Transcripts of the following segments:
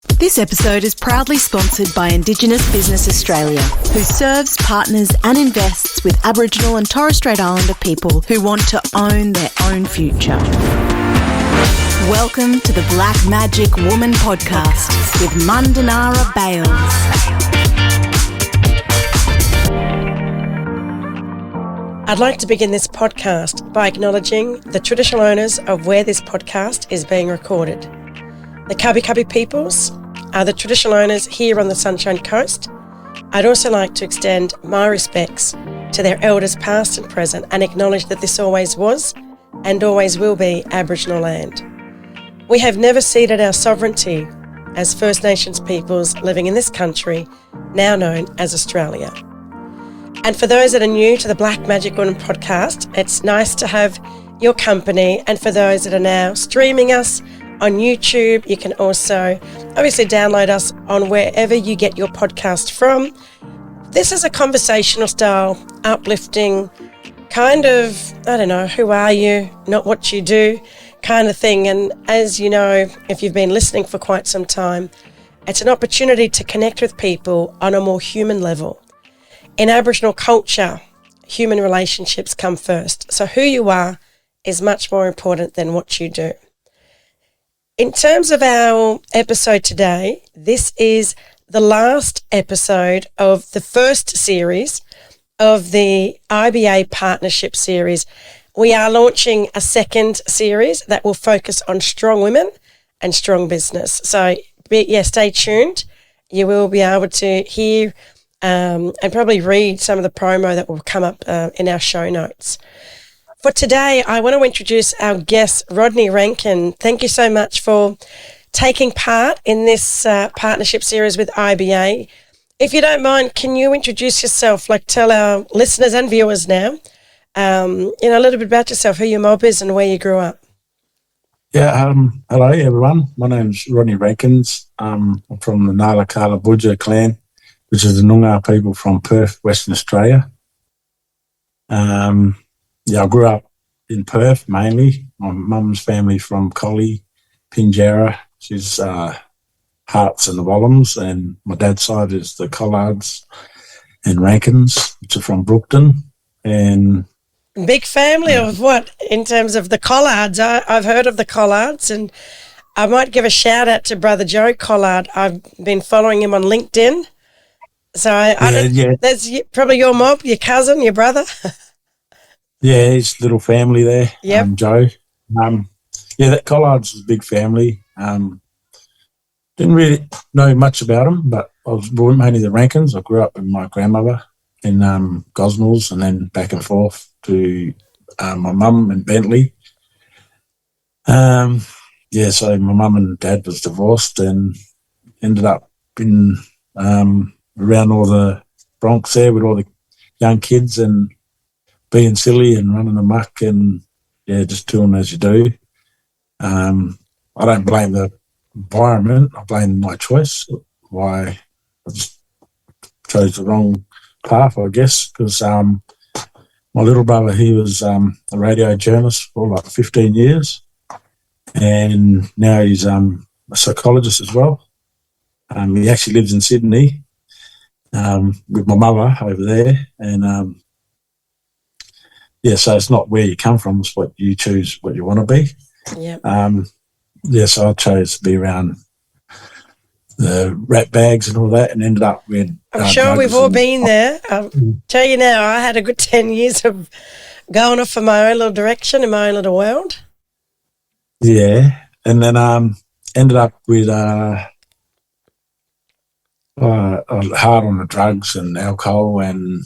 This episode is proudly sponsored by Indigenous Business Australia, who serves, partners and invests with Aboriginal and Torres Strait Islander people who want to own their own future. Welcome to the Black Magic Woman podcast with Mundanara Bales. I'd like to begin this podcast by acknowledging the traditional owners of where this podcast is being recorded. The Kabi Kabi peoples are the traditional owners here on the Sunshine Coast. I'd also like to extend my respects to their elders past and present and acknowledge that this always was and always will be Aboriginal land. We have never ceded our sovereignty as First Nations peoples living in this country, now known as Australia. And for those that are new to the Black Magic Woman podcast, it's nice to have your company. And for those that are now streaming us on YouTube, you can also obviously download us on wherever you get your podcast from. This is a conversational style, uplifting, kind of, I don't know, who are you, not what you do kind of thing. And as you know, if you've been listening for quite some time, it's an opportunity to connect with people on a more human level. In Aboriginal culture, human relationships come first. So who you are is much more important than what you do. In terms of our episode today, this is the last episode of the first series of the IBA Partnership Series. We are launching a second series that will focus on strong women and strong business. So, stay tuned. You will be able to hear and probably read some of the promo that will come up in our show notes. For today, I want to introduce our guest, Rodney Rankins. Thank you so much for taking part in this partnership series with IBA. If you don't mind, can you introduce yourself, tell our listeners and viewers now, a little bit about yourself, who your mob is and where you grew up? Yeah, hello everyone. My name's Rodney Rankins. I'm from the Gnaala Karla Booja clan, which is the Noongar people from Perth, Western Australia. I grew up in Perth mainly. My mum's family from Collie, Pinjarra. She's Harts and the Wallums, and my dad's side is the Collards and Rankins, which are from Brookton. And big family of what in terms of the Collards? I've heard of the Collards, and I might give a shout out to Brother Joe Collard. I've been following him on LinkedIn. So that's probably your mob, your cousin, your brother. Yeah, his little family there. Yep. Joe. That Collards is a big family. Didn't really know much about them, but I was born mainly the Rankins. I grew up with my grandmother in Gosnells and then back and forth to my mum in Bentley. So my mum and dad was divorced and ended up in around all the Bronx there with all the young kids and being silly and running amok and, just doing as you do. I don't blame the environment. I blame my choice, why I just chose the wrong path, I guess, because my little brother, he was a radio journalist for 15 years, and now he's a psychologist as well. He actually lives in Sydney with my mother over there, and so it's not where you come from, it's what you choose, what you want to be. Yep. So I chose to be around the rat bags and all that, and ended up with... I'm sure we've all been there. I'll tell you now, I had a good 10 years of going off in my own little direction, in my own little world. Yeah, and then ended up with hard on the drugs and alcohol, and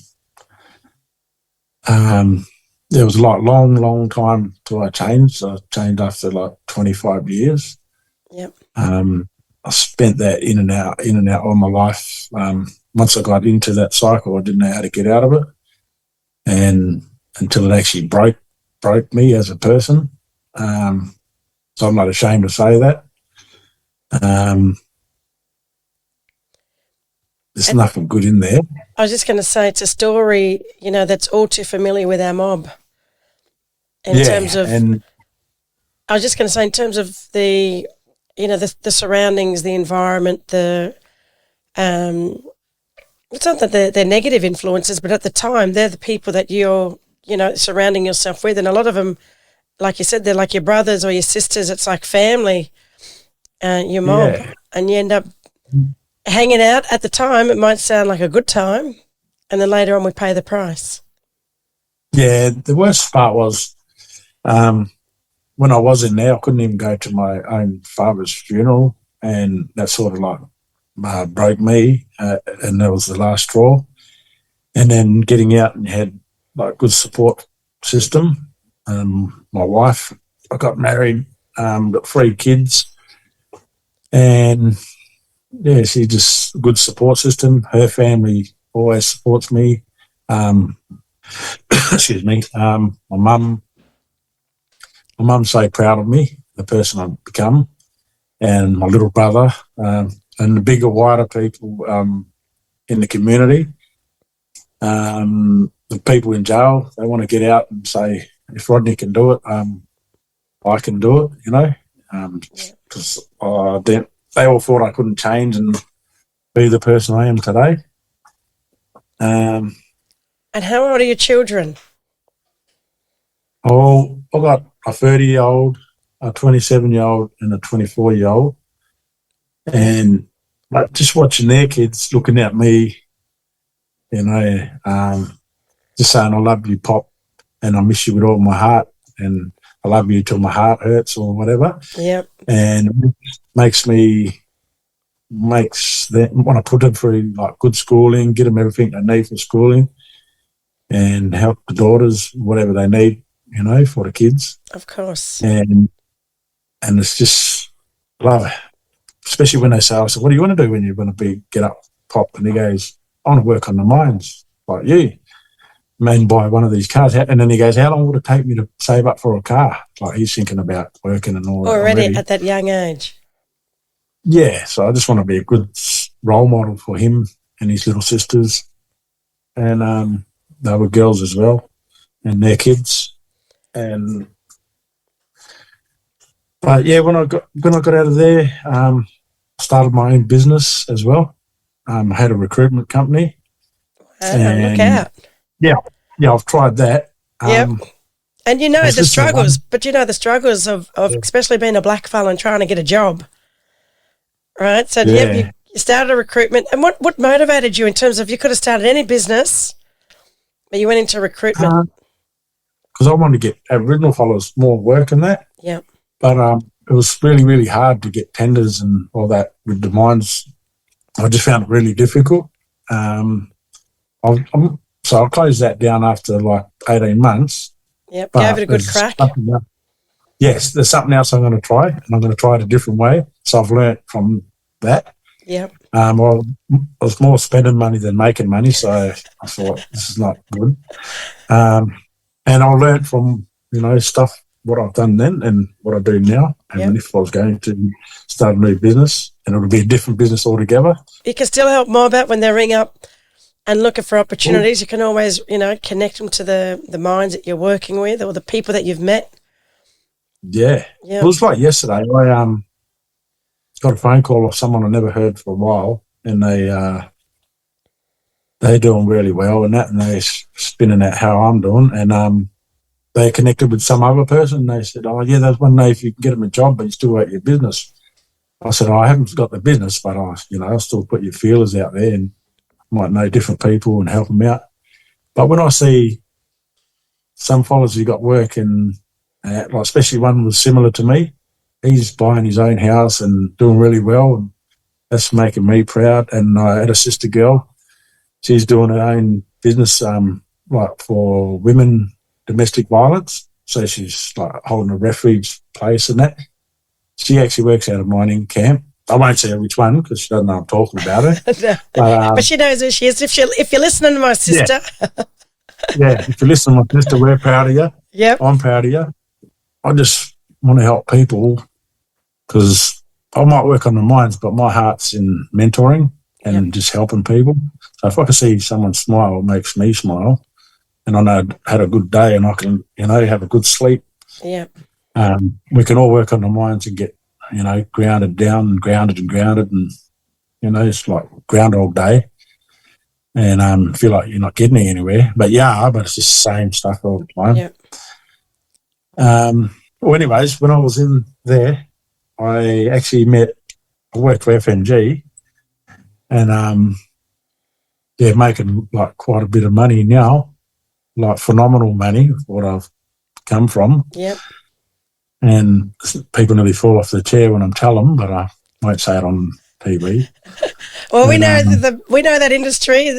it was long time till I changed. I changed after 25 years. Yep. I spent that in and out all my life. Once I got into that cycle, I didn't know how to get out of it, and until it actually broke me as a person. So I'm not ashamed to say that. There's nothing good in there. I was just going to say it's a story, that's all too familiar with our mob. In terms of the you know, the surroundings, the environment, it's not that they're negative influences, but at the time they're the people that you're, you know, surrounding yourself with. And a lot of them, like you said, they're like your brothers or your sisters. It's like family, your mob. Yeah. And you end up hanging out. At the time, it might sound like a good time. And then later on we pay the price. Yeah, the worst part was when I was in there, I couldn't even go to my own father's funeral, and that sort of like broke me, and that was the last straw. And then getting out and had like good support system. My wife, I got married, got 3 kids, and yeah, she just good support system. Her family always supports me. Excuse me. My mum's so proud of me, the person I've become, and my little brother, and the bigger, wider people in the community. The people in jail, they want to get out and say, if Rodney can do it, I can do it, you know, because they all thought I couldn't change and be the person I am today. And how old are your children? Oh, I've got a 30-year-old, a 27-year-old, and a 24-year-old. And like, just watching their kids looking at me, you know, just saying, I love you, Pop, and I miss you with all my heart, and I love you till my heart hurts or whatever. Yep. And it makes them want to put them through like good schooling, get them everything they need for schooling, and help the daughters, whatever they need, you know, for the kids. Of course. And it's just love, especially when they say, I said, what do you want to do when you're going to get up, Pop? And he goes, I want to work on the mines, like you. Man, buy one of these cars. And then he goes, how long would it take me to save up for a car? Like he's thinking about working and all that. Already at that young age. Yeah, so I just want to be a good role model for him and his little sisters. And they were girls as well, and their kids. But yeah, when I got out of there, I started my own business as well. I had a recruitment company. Look out. Yeah, I've tried that. Yep. And you know the struggles, of especially being a black fella and trying to get a job, right? So you started a recruitment. And what motivated you in terms of you could have started any business, but you went into recruitment? Because I wanted to get Aboriginal fellows more work in that. Yeah. But it was really, really hard to get tenders and all that with the mines. I just found it really difficult. So I closed that down after like 18 months. Yep, gave it a good crack. Yes, there's something else I'm going to try, and I'm going to try it a different way. So I've learnt from that. Yep. I was more spending money than making money, so I thought this is not good. And I learnt from, you know, stuff, what I've done then and what I do now. And if I was going to start a new business, and it would be a different business altogether. You can still help mob out when they ring up and looking for opportunities. You can always, you know, connect them to the minds that you're working with or the people that you've met. Yeah. It was like yesterday. I got a phone call of someone I never heard for a while, and they're doing really well and that, and they're spinning out how I'm doing, and they connected with some other person, and they said, oh, yeah, there's one day if you can get them a job, but you still work your business. I said, I haven't got the business, but I'll still put your feelers out there and might know different people and help them out. But when I see some fellas who got work, and like especially one was similar to me, he's buying his own house and doing really well, and that's making me proud. And I had a sister girl, she's doing her own business like for women domestic violence, so she's like holding a refuge place and that. She actually works out of mining camp. I won't say which one because she doesn't know I'm talking about her. But she knows who she is. If you're listening to my sister. If you're listening to my sister, we're proud of you. Yep. I'm proud of you. I just want to help people because I might work on the mines, but my heart's in mentoring and just helping people. So if I can see someone smile, it makes me smile. And I know I had a good day and I can, have a good sleep. Yeah. We can all work on the mines and get grounded down and grounded, and it's like Groundhog Day, and feel like you're not getting anywhere. But it's just the same stuff all the time. Yep. Well, anyways, when I was in there, I actually I worked for FNG, and making like quite a bit of money now, like phenomenal money, what I've come from. Yep. And people nearly fall off the chair when I'm telling them, but I won't say it on TV. Well, we know that industry,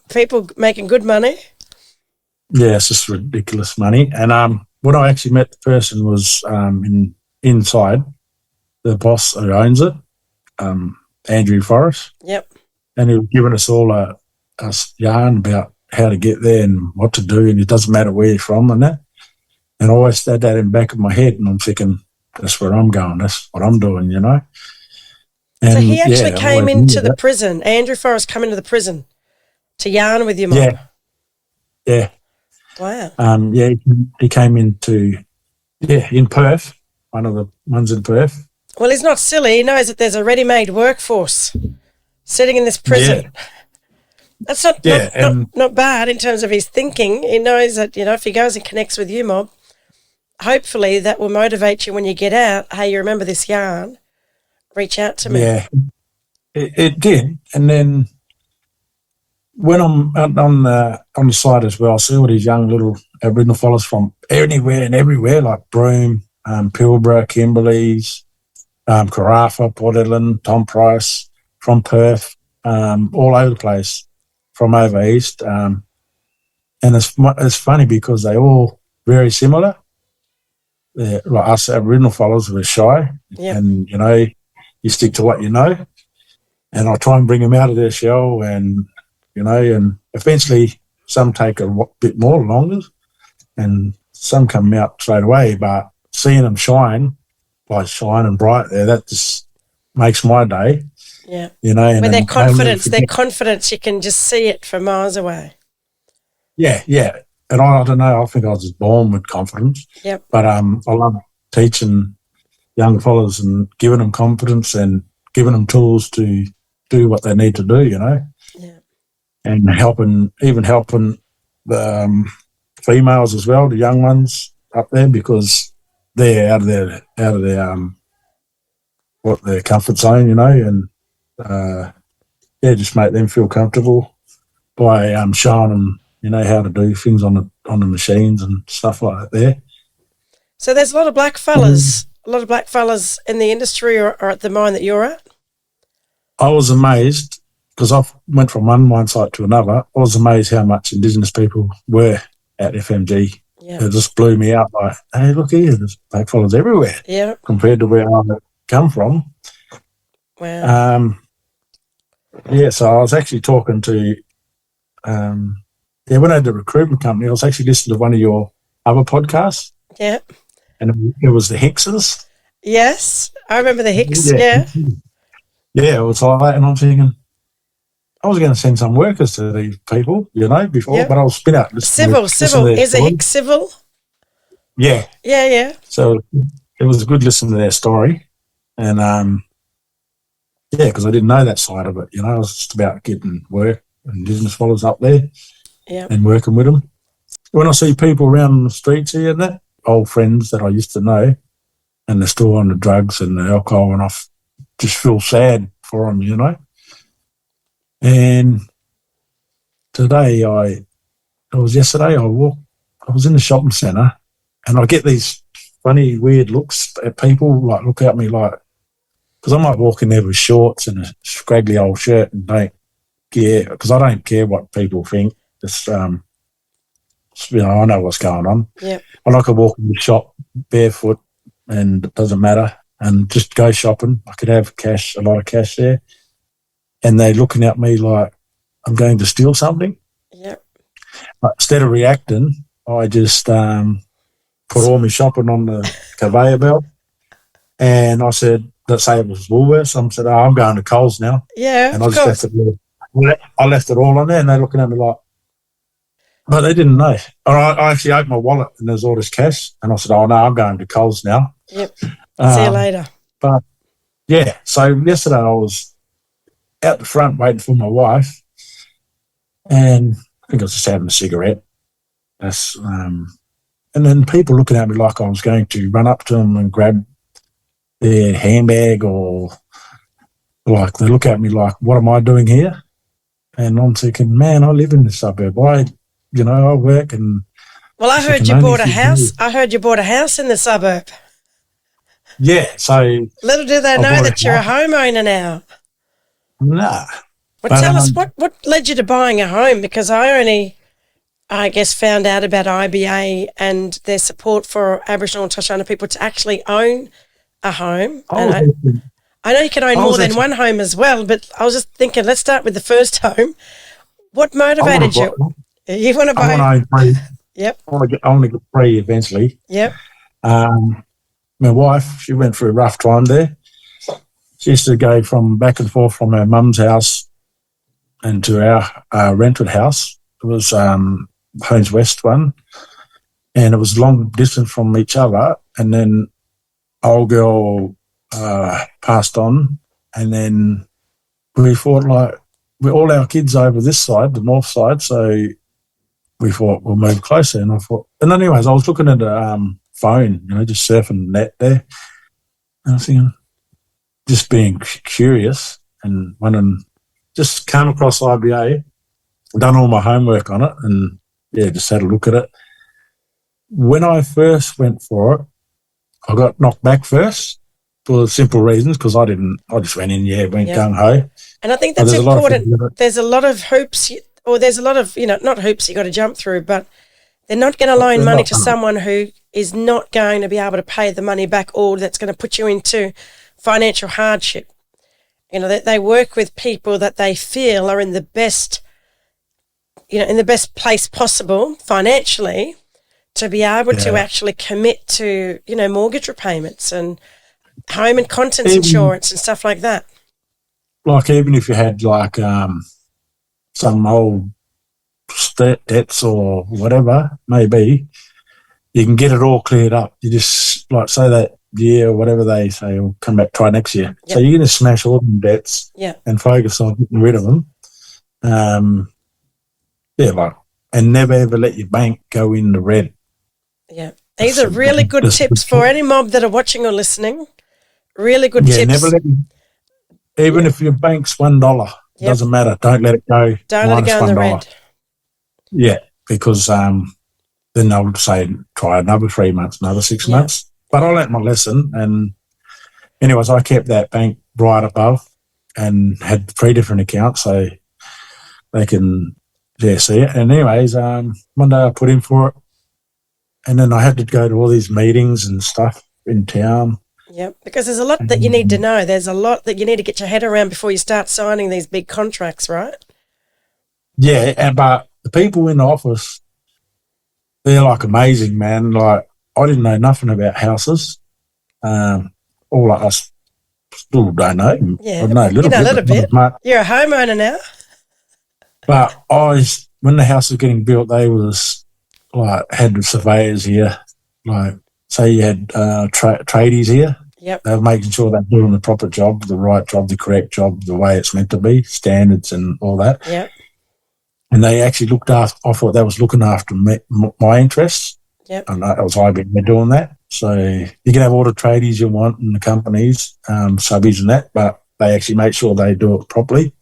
people making good money. Yeah, it's just ridiculous money. And when I actually met the person was inside, the boss who owns it, Andrew Forrest. Yep. And he was giving us all a yarn about how to get there and what to do, and it doesn't matter where you're from and that. And I always had that in the back of my head, and I'm thinking, that's where I'm going, that's what I'm doing, And, so he actually came into the prison. Andrew Forrest came into the prison to yarn with your mum. Yeah. Wow. He came into, in Perth, one of the ones in Perth. Well, he's not silly. He knows that there's a ready-made workforce sitting in this prison. Yeah. That's not bad in terms of his thinking. He knows that, if he goes and connects with you, Mob, hopefully that will motivate you when you get out. Hey, you remember this yarn? Reach out to me. Yeah, it did. And then when I'm out on the side as well, I see all these young little Aboriginal fellas from anywhere and everywhere, like Broome, Pilbara, Kimberley's, Carafa, Port Edlin, Tom Price, from Perth, all over the place, from over east. And it's funny because they all very similar. They're, like us Aboriginal fellas, we're shy. Yep. And, you stick to what you know. And I try and bring them out of their shell and eventually some take a bit more longer and some come out straight away. But seeing them shine and bright there, that just makes my day. Yeah. And with their confidence, you can just see it from miles away. Yeah. And I don't know, I think I was just born with confidence. Yep. But I love teaching young fellas and giving them confidence and giving them tools to do what they need to do, Yeah. And helping the females as well, the young ones up there, because they're out of their their comfort zone, and just make them feel comfortable by showing them, how to do things on the machines and stuff like that there. So there's a lot of black fellas, in the industry or at the mine that you're at? I was amazed because I went from one mine site to another. I was amazed how much Indigenous people were at FMG. Yeah. It just blew me out. Like, hey, look here, there's black fellas everywhere. Yeah. Compared to where I come from. Wow. So I was actually talking to, when I had the recruitment company, I was actually listening to one of your other podcasts. Yeah. And it was the Hickses. Yes, I remember the Hicks, yeah. Yeah, it was like that, and I'm thinking, I was going to send some workers to these people, before, Yep. but I was spin out. Civil. Is a Hicks civil? Yeah. Yeah. So it was a good listen to their story. And, because I didn't know that side of it, I was just about getting work, Indigenous fellas up there and working with them. When I see people around the streets here and that, old friends that I used to know, and they're still on the drugs and the alcohol, and I just feel sad for them, And today, I was in the shopping centre, and I get these funny, weird looks at people, like look at me like, because I might walk in there with shorts and a scraggly old shirt and don't care, because I don't care what people think. Just, I know what's going on. Yeah. I like to walk in the shop barefoot, and it doesn't matter, and just go shopping. I could have a lot of cash there, and they're looking at me like I'm going to steal something. Yeah. But instead of reacting, I just put all my shopping on the conveyor belt, and I said, let's say it was Woolworths, I said, I'm going to Coles now. Yeah, and I just left it all on there, and they're looking at me like, but they didn't know. I actually opened my wallet, and there's all this cash, and I said, oh, no, I'm going to Coles now. Yep. See you later. But yeah, so yesterday I was out the front waiting for my wife, and I think I was just having a cigarette. And then people looking at me like I was going to run up to them and grab their handbag, or like they look at me like, what am I doing here? And I'm thinking, man, I live in the suburb. I work and... Well, I heard you bought a house. I heard you bought a house in the suburb. Yeah, so... Little do they know that you're a homeowner now. Nah. Well, tell us, what led you to buying a home? Because I guess, found out about IBA and their support for Aboriginal and Torres Strait Islander people to actually own a home. I know you can own more than one home as well, but I was just thinking, let's start with the first home. What motivated you? You want to buy? I want to own 3. Yep. I want to get 3 eventually. Yep. My wife, she went through a rough time there. She used to go from back and forth from her mum's house and to our rented house. It was Holmes West one, and it was long distance from each other. And then old girl passed on, and then we thought, like, we're all our kids over this side, the north side, so we thought we'll move closer. And I thought, and anyways, I was looking at the phone, just surfing the net there, and I was thinking, just being curious and wondering, just came across IBA, done all my homework on it, and just had a look at it. When I first went for it, I got knocked back first for simple reasons, because I just went in, went gung-ho. And I think that's important. There's a lot of hoops, or there's a lot of, not hoops you got to jump through, but they're not going to loan money to someone who is not going to be able to pay the money back, or that's going to put you into financial hardship. They work with people that they feel are in the best, in the best place possible financially to be able to actually commit to, mortgage repayments and home and contents insurance and stuff like that. Like, even if you had like some old debts or whatever maybe, you can get it all cleared up. You just, like, say that year or whatever they say, will come back, try next year. Yep. So you're going to smash all them debts and focus on getting rid of them. And never ever let your bank go in the red. Yeah. These are really good tips for any mob that are watching or listening. Really good tips. Never let even if your bank's $1, doesn't matter. Don't let it go. Don't let it go in the red. Yeah, because then they'll say try another 3 months, another 6 months. But I learnt my lesson, and anyways, I kept that bank right above and had 3 different accounts, so they can see it. And anyways, one day I put in for it, and then I had to go to all these meetings and stuff in town. Yep, because there's a lot that you need to know. There's a lot that you need to get your head around before you start signing these big contracts, right? Yeah, but the people in the office, they're like amazing, man. Like, I didn't know nothing about houses. All I still don't know. Yeah, I know a little bit. You're a homeowner now. But when the house was getting built, they was like had the surveyors here. Like, say you had tradies here. Yep. They were making sure they're doing the proper job, the right job, the correct job, the way it's meant to be, standards and all that. Yep. And they actually looked after. I thought they was looking after my interests. Yep. And that was IBM doing that. So you can have all the tradies you want in the companies, subbies and that, but they actually make sure they do it properly,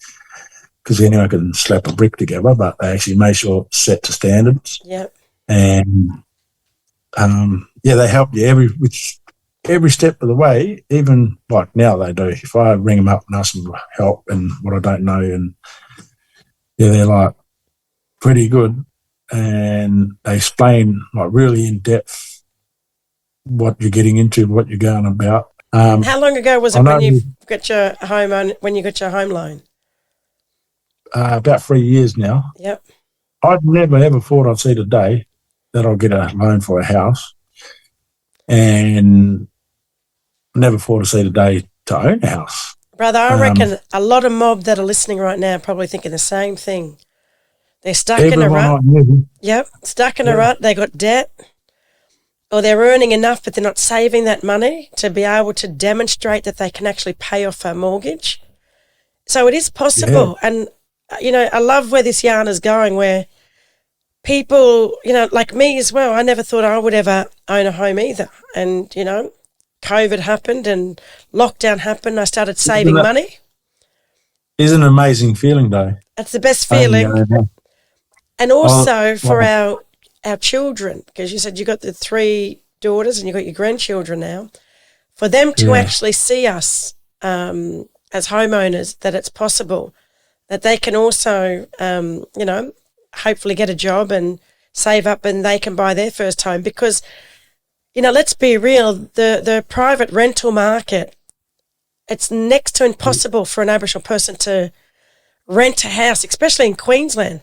because anyone can slap a brick together, but they actually make sure it's set to standards. Yep. And they help you every step of the way. Even like now they do. If I ring them up and ask them for help and what I don't know, and they're like pretty good, and they explain like really in depth what you're getting into, what you're going about. How long ago was it when you got your home loan? About 3 years now. Yep. I'd never ever thought I'd see the day that I'll get a loan for a house, and never thought I'd see the day to own a house. Brother, I reckon a lot of mob that are listening right now are probably thinking the same thing. They're stuck in a rut. Yep, stuck in a rut. They got debt. or they're earning enough but they're not saving that money to be able to demonstrate that they can actually pay off a mortgage. So it is possible. Yeah. And, I love where this yarn is going, where people, like me as well, I never thought I would ever own a home either. And, COVID happened and lockdown happened. I started saving money. Isn't it an amazing feeling, though? That's the best feeling. And also for our children, because you said you got the 3 daughters and you got your grandchildren now, for them to actually see us as homeowners, that it's possible, that they can also, hopefully get a job and save up and they can buy their first home. Because, let's be real, the private rental market, it's next to impossible for an Aboriginal person to rent a house, especially in Queensland.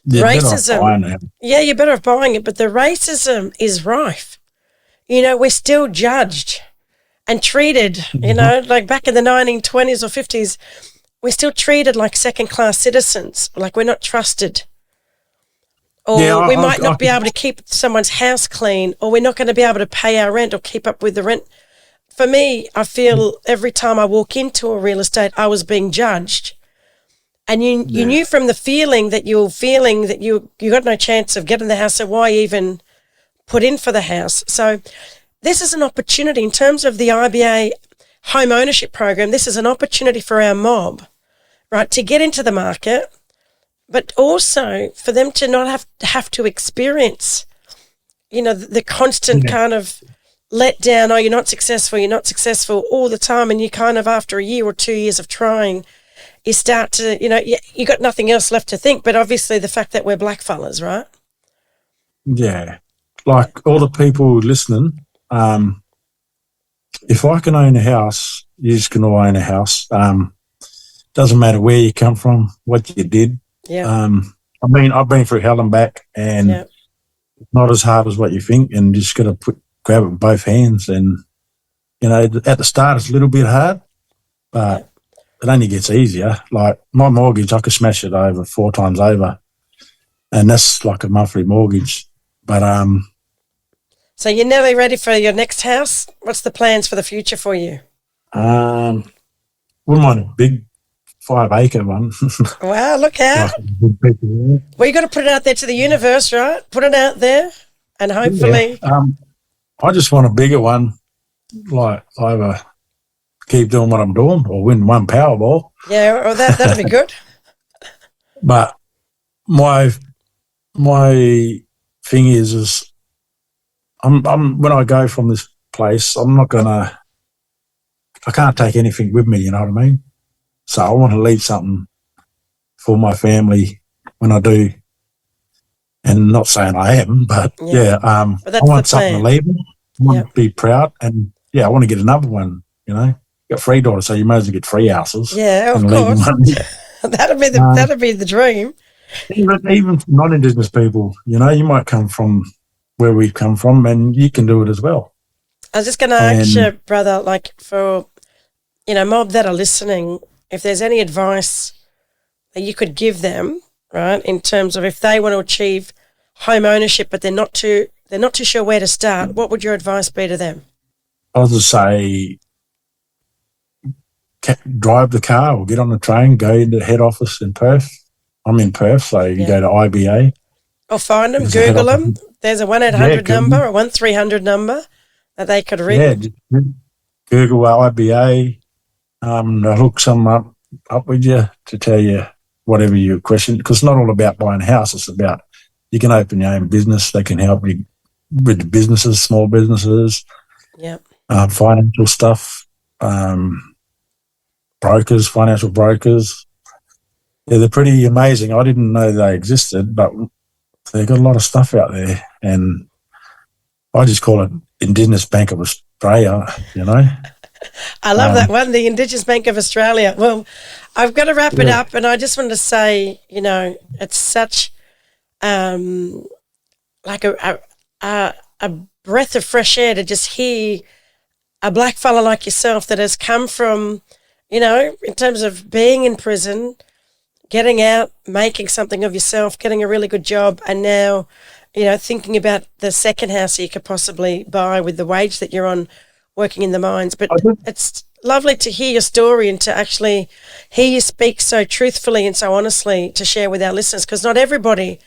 Racism. Yeah, you're better off buying it, but the racism is rife. We're still judged and treated, like back in the 1920s or 50s, we're still treated like second-class citizens, like we're not trusted. Or we might not be able to keep someone's house clean, or we're not going to be able to pay our rent or keep up with the rent. For me, I feel every time I walk into a real estate, I was being judged. And you knew from the feeling that you got no chance of getting the house, so why even put in for the house? So this is an opportunity in terms of the IBA Home Ownership Program. This is an opportunity for our mob, right, to get into the market, but also for them to not have to experience, the constant kind of let down. Oh, you're not successful all the time. And you kind of, after a year or 2 years of trying, you start to, you got nothing else left to think. But obviously the fact that we're black fellas, right? Yeah. Like all the people listening, if I can own a house, you just can all own a house. Doesn't matter where you come from, what you did. Yeah. I've been through hell and back, and not as hard as what you think, and just got to grab it with both hands. And, at the start it's a little bit hard, but it only gets easier. Like my mortgage, I could smash it over 4 times over, and that's like a monthly mortgage. But so you're nearly ready for your next house. What's the plans for the future for you? wouldn't mind a big 5-acre one. Wow, look out. Well, you got to put it out there to the universe, right? Put it out there and hopefully. Yeah. I just want a bigger one, like either keep doing what I'm doing or win one Powerball. Yeah, well, that'd be good. But my thing is I'm when I go from this place, I can't take anything with me, you know what I mean? So I want to leave something for my family when I do. And not saying I am, but I want something to leave them. I want to be proud, and I want to get another one, Got 3 daughters, so you might as well get 3 houses. Yeah, of course. That'd be the dream. Even for non-Indigenous people, you might come from where we come from, and you can do it as well. I was just going to ask you, brother, like for, mob that are listening, if there's any advice that you could give them, right, in terms of if they want to achieve home ownership, but they're not too sure where to start, what would your advice be to them? I would just say drive the car or get on the train, go into the head office in Perth. I'm in Perth, so you can go to IBA. Or find them, Google them. There's a 1-800 number, a 1300 number that they could ring. Yeah, just Google IBA. They'll hook some up with you to tell you whatever your question, because it's not all about buying a house. It's about you can open your own business. They can help you with the businesses, small businesses, financial stuff, brokers, financial brokers. Yeah, they're pretty amazing. I didn't know they existed, but they've got a lot of stuff out there, and I just call it Indigenous Bank of Australia, I love that one, the Indigenous Bank of Australia. Well, I've got to wrap it up, and I just wanted to say, it's such like a breath of fresh air to just hear a black fella like yourself that has come from, in terms of being in prison, getting out, making something of yourself, getting a really good job, and now thinking about the second house you could possibly buy with the wage that you're on working in the mines. But it's lovely to hear your story and to actually hear you speak so truthfully and so honestly to share with our listeners, because not everybody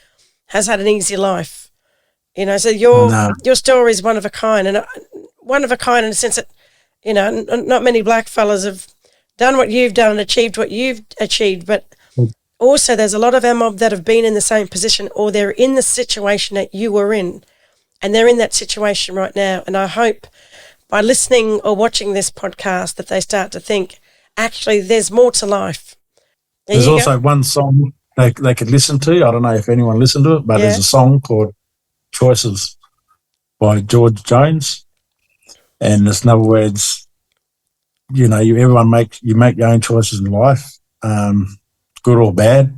has had an easy life. So your story is one of a kind, and one of a kind in the sense that, not many black fellas have done what you've done and achieved what you've achieved, but also there's a lot of our mob that have been in the same position, or they're in the situation that you were in, and they're in that situation right now. And I hope by listening or watching this podcast that they start to think, actually, there's more to life. There's also one song they could listen to. I don't know if anyone listened to it, but there's a song called Choices by George Jones. And there's, in other words, everyone make your own choices in life, good or bad,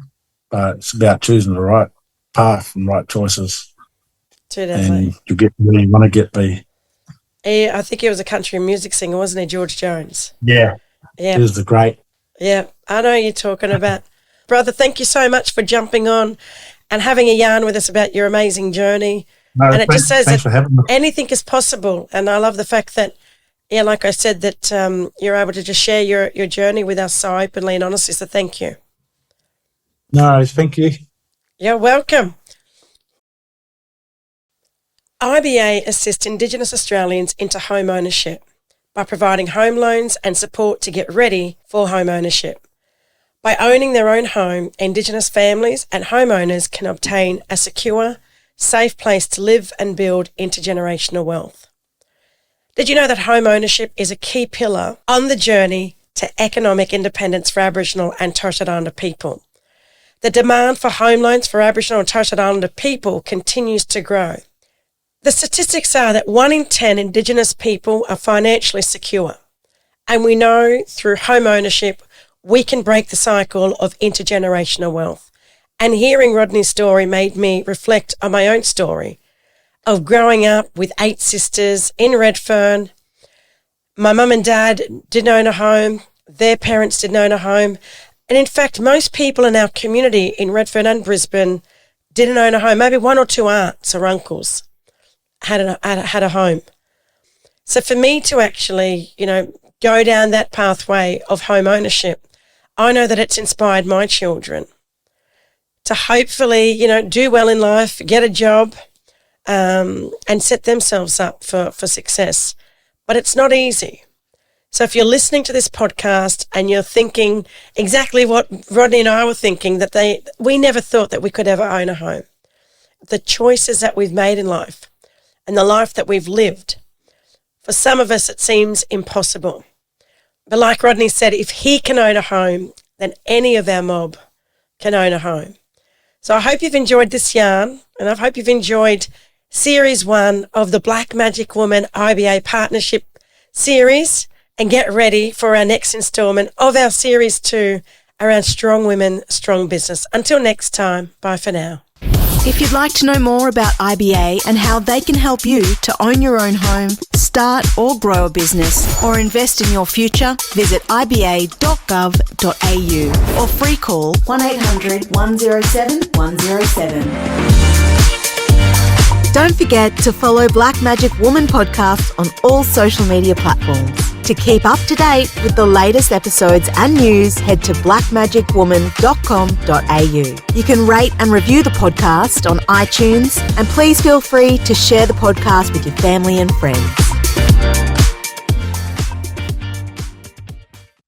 but it's about choosing the right path and right choices. And you get where you want to get there. I think he was a country music singer, wasn't he, George Jones? Yeah. He was the great. Yeah, I know you're talking about. Brother, thank you so much for jumping on and having a yarn with us about your amazing journey. No, and it just says that me. anything is possible. And I love the fact that, like I said, that you're able to just share your journey with us so openly and honestly. So thank you. No, thank you. You're welcome. IBA assists Indigenous Australians into home ownership by providing home loans and support to get ready for home ownership. By owning their own home, Indigenous families and homeowners can obtain a secure, safe place to live and build intergenerational wealth. Did you know that home ownership is a key pillar on the journey to economic independence for Aboriginal and Torres Strait Islander people? The demand for home loans for Aboriginal and Torres Strait Islander people continues to grow. The statistics are that 1 in 10 Indigenous people are financially secure. And we know through home ownership, we can break the cycle of intergenerational wealth. And hearing Rodney's story made me reflect on my own story of growing up with 8 sisters in Redfern. My mum and dad didn't own a home. Their parents didn't own a home. And in fact, most people in our community in Redfern and Brisbane didn't own a home. Maybe 1 or 2 aunts or uncles had a home. So for me to actually, go down that pathway of home ownership, I know that it's inspired my children to hopefully, do well in life, get a job, and set themselves up for success. But it's not easy. So if you're listening to this podcast and you're thinking exactly what Rodney and I were thinking, that we never thought that we could ever own a home. The choices that we've made in life and the life that we've lived, for some of us it seems impossible. But like Rodney said, if he can own a home, then any of our mob can own a home. So I hope you've enjoyed this yarn, and I hope you've enjoyed Series 1 of the Black Magic Woman IBA Partnership Series, and get ready for our next instalment of our Series 2 around strong women, strong business. Until next time, bye for now. If you'd like to know more about IBA and how they can help you to own your own home, start or grow a business, or invest in your future, visit iba.gov.au or free call 1800 107 107. Don't forget to follow Black Magic Woman podcast on all social media platforms. To keep up to date with the latest episodes and news, head to blackmagicwoman.com.au. You can rate and review the podcast on iTunes, and please feel free to share the podcast with your family and friends.